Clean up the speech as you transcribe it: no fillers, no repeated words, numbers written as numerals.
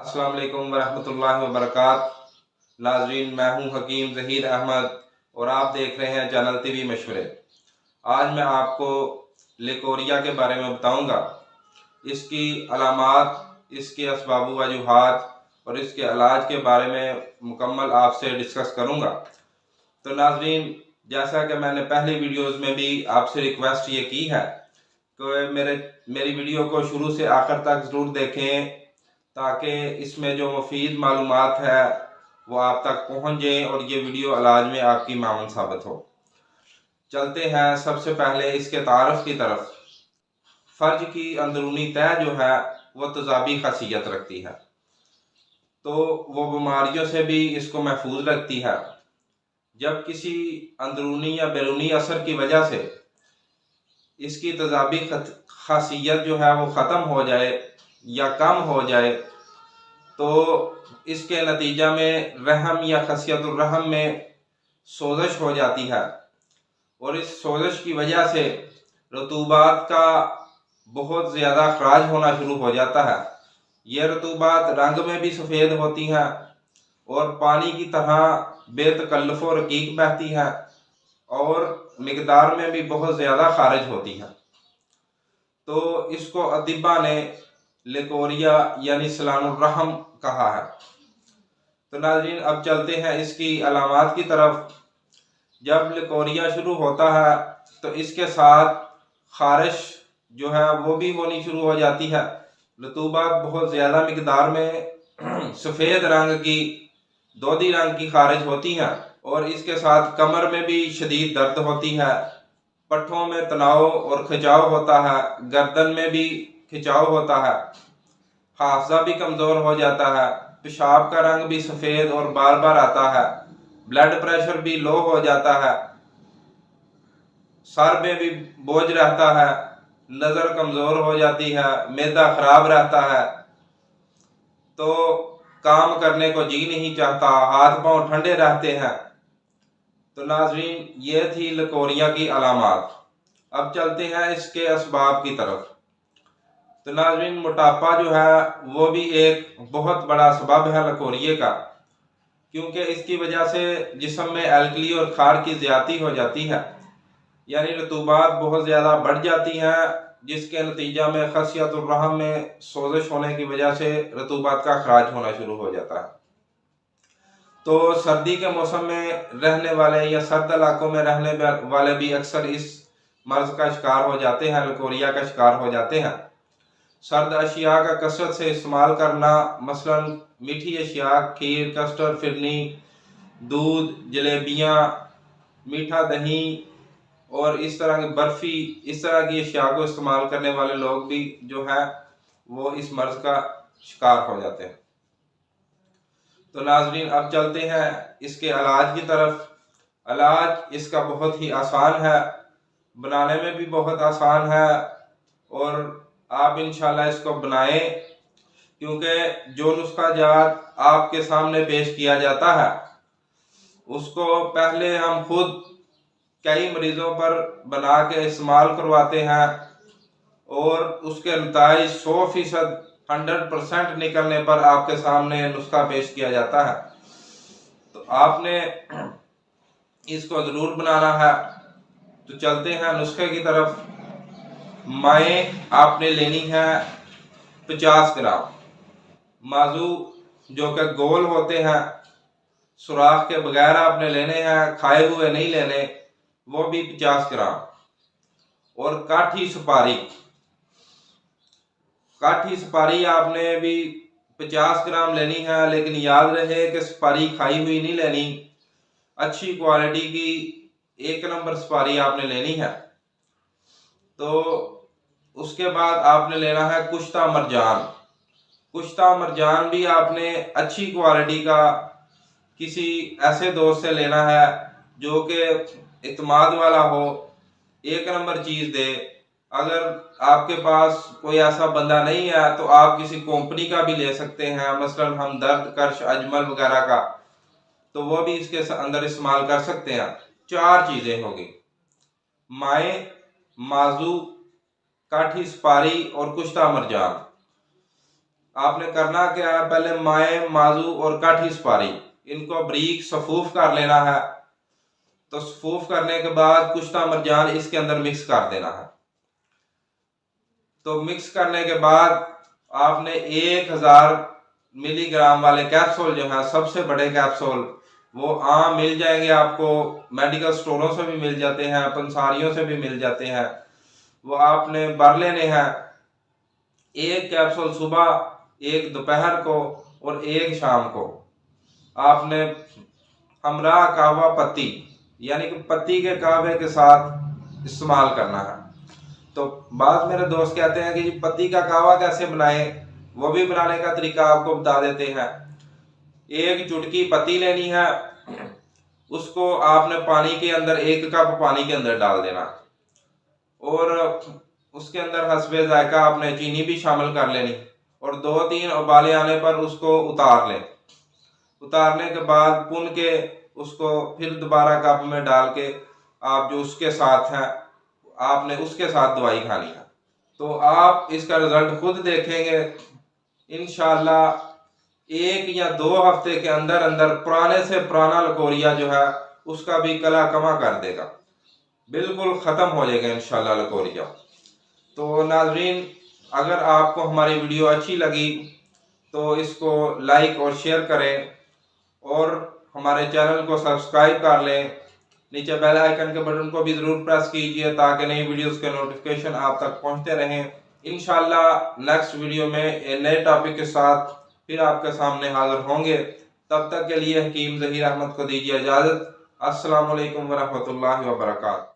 अस्सलाम वालेकुम वरहमतुल्लाहि वबरकात। नाजरीन, मैं हूं हकीम ज़हीर अहमद और आप देख रहे हैं चैनल टीवी मशवरे। आज मैं आपको लिकोरिया के बारे में बताऊंगा, इसकी अलामात, इसके असबाब वजूहात और इसके इलाज के बारे में मुकम्मल आपसे डिस्कस करूंगा। तो नाजरीन, जैसा कि मैंने पहली वीडियोज़ में भी आपसे रिक्वेस्ट ये की है कि मेरी वीडियो को शुरू से आखिर तक ज़रूर देखें, ताकि इसमें जो मुफीद मालूमात है वो आप तक पहुंच जाए और ये वीडियो इलाज में आपकी मावन साबित हो। चलते हैं सबसे पहले इसके तारफ़ की तरफ। फ़र्ज की अंदरूनी तह जो है वो तेज़ाबी खासियत रखती है, तो वो बीमारियों से भी इसको महफूज रखती है। जब किसी अंदरूनी या बैरूनी असर की वजह से इसकी तेज़ाबी खासियत जो है वो ख़त्म हो जाए या कम हो जाए, तो इसके नतीजा में रहम या खसियतुर्रहम में सोजश हो जाती है और इस सोजश की वजह से रतूबात का बहुत ज़्यादा खराज होना शुरू हो जाता है। ये रतूबात रंग में भी सफ़ेद होती हैं और पानी की तरह बेतकल्लुफ़ व रकीक बहती है और मिकदार में भी बहुत ज़्यादा खारिज होती है। तो इसको अतिबा ने लिकोरिया यानी सलानुर्रहम कहा है। तो नाज़रीन, अब चलते हैं इसकी अलामात की तरफ। जब लिकोरिया शुरू होता है तो इसके साथ खारिश जो है वो भी होनी शुरू हो जाती है। रतूबत बहुत ज़्यादा मिकदार में सफ़ेद रंग की, दोधी रंग की खारिज होती है और इसके साथ कमर में भी शदीद दर्द होती है, पट्ठों में तनाव और खिंचाव होता है, गर्दन में भी खिंचाव होता है, हाफजा भी कमज़ोर हो जाता है, पेशाब का रंग भी सफ़ेद और बार बार आता है, ब्लड प्रेशर भी लो हो जाता है, सर में भी बोझ रहता है, नज़र कमज़ोर हो जाती है, मैदा खराब रहता है, तो काम करने को जी नहीं चाहता, हाथ पांव ठंडे रहते हैं। तो नाजरीन, ये थी लिकोरिया की अलामात। अब चलते हैं इसके असबाब की तरफ। तो नाजरीन, मोटापा जो है वो भी एक बहुत बड़ा सबब है लिकोरिया का, क्योंकि इसकी वजह से जिस्म में एल्कली और खार की ज़्यादती हो जाती है, यानी रतूबात बहुत ज़्यादा बढ़ जाती हैं, जिसके नतीजा में खसियतुर्रहम में सोजिश होने की वजह से रतूबात का खराज होना शुरू हो जाता है। तो सर्दी के मौसम में रहने वाले या सर्द इलाकों में रहने वाले भी अक्सर इस मर्ज का शिकार हो जाते हैं, लिकोरिया का शिकार हो जाते हैं। सर्द अशिया का कसरत से इस्तेमाल करना, मसलन मीठी अशिया, खीर, कस्टर्ड, फिरनी, दूध, जलेबियाँ, मीठा दही और इस तरह की बर्फ़ी, इस तरह की अशिया को इस्तेमाल करने वाले लोग भी जो है वो इस मर्ज का शिकार हो जाते हैं। तो नाजरीन, अब चलते हैं इसके इलाज की तरफ। इलाज इसका बहुत ही आसान है, बनाने में भी बहुत आसान है और आप इंशाल्लाह इसको बनाएं, क्योंकि जो नुस्खा जात आपके सामने पेश किया जाता है उसको पहले हम खुद कई मरीज़ों पर बना के इस्तेमाल करवाते हैं और उसके नताइज 100% 100% निकलने पर आपके सामने नुस्खा पेश किया जाता है। तो आपने इसको ज़रूर बनाना है। तो चलते हैं नुस्खे की तरफ। माए आपने लेनी है 50 ग्राम। माजू जो कि गोल होते हैं, सुराख के बगैर आपने लेने हैं, खाए हुए नहीं लेने, वो भी 50 ग्राम। और काठी सुपारी, काठी सुपारी आपने भी 50 ग्राम लेनी है, लेकिन याद रहे कि सुपारी खाई हुई नहीं लेनी, अच्छी क्वालिटी की 1 नंबर सुपारी आपने लेनी है। तो उसके बाद आपने लेना है कुश्ता मरजान। कुश्ता मरजान भी आपने अच्छी क्वालिटी का किसी ऐसे दोस्त से लेना है जो कि इत्मीनान वाला हो, 1 नंबर चीज़ दे। अगर आपके पास कोई ऐसा बंदा नहीं है तो आप किसी कंपनी का भी ले सकते हैं, मसलन हमदर्द, कर्श, अजमल वगैरह का, तो वो भी इसके अंदर इस्तेमाल कर सकते हैं। 4 चीज़ें होगी: माए, माजू, काठी सुपारी और कुश्ता मरजान। आपने करना क्या है, पहले माए, माजू और काठी सुपारी इनको बारीक सफूफ कर लेना है। तो सफूफ करने के बाद कुश्ता मरजान इसके अंदर मिक्स कर देना है। तो मिक्स करने के बाद आपने 1000 मिलीग्राम वाले कैप्सूल जो है, सबसे बड़े कैप्सूल, वो आम मिल जाएंगे आपको, मेडिकल स्टोरों से भी मिल जाते हैं, पंसारियों से भी मिल जाते हैं। वो आपने भर लेने हैं, एक कैप्सूल सुबह, एक दोपहर को और एक शाम को। आपने हमरा कहवा पत्ती यानी कि पत्ती के कहवे के साथ इस्तेमाल करना है। तो बाद मेरे दोस्त कहते हैं कि जी पत्ती का कहवा कैसे बनाएं, वो भी बनाने का तरीका आपको बता देते हैं। एक चुटकी पत्ती लेनी है, उसको आपने पानी के अंदर, 1 कप पानी के अंदर डाल देना और उसके अंदर हस्बे जायका आपने चीनी भी शामिल कर लेनी और 2-3 उबाले आने पर उसको उतार लें। उतारने के बाद पुन के उसको फिर दोबारा कप में डाल के आप जो उसके साथ हैं, आपने उसके साथ दवाई खानी है। तो आप इसका रिजल्ट खुद देखेंगे इंशाल्लाह। 1 या 2 हफ्ते के अंदर अंदर पुराने से पुराना लकोरिया जो है उसका भी कला कमा कर देगा, बिल्कुल ख़त्म हो जाएगा इंशाल्लाह लकोरिया। तो नाजरीन, अगर आपको हमारी वीडियो अच्छी लगी तो इसको लाइक और शेयर करें और हमारे चैनल को सब्सक्राइब कर लें। नीचे बेल आइकन के बटन को भी ज़रूर प्रेस कीजिए ताकि नई वीडियोस के नोटिफिकेशन आप तक पहुंचते रहें। इंशाल्लाह नेक्स्ट वीडियो में एक नए टॉपिक के साथ फिर आपके सामने हाजिर होंगे। तब तक के लिए हकीम ज़हीर अहमद को दीजिए इजाज़त। अस्सलाम वालेकुम वरहमतुल्लाहि वबरकातुहू।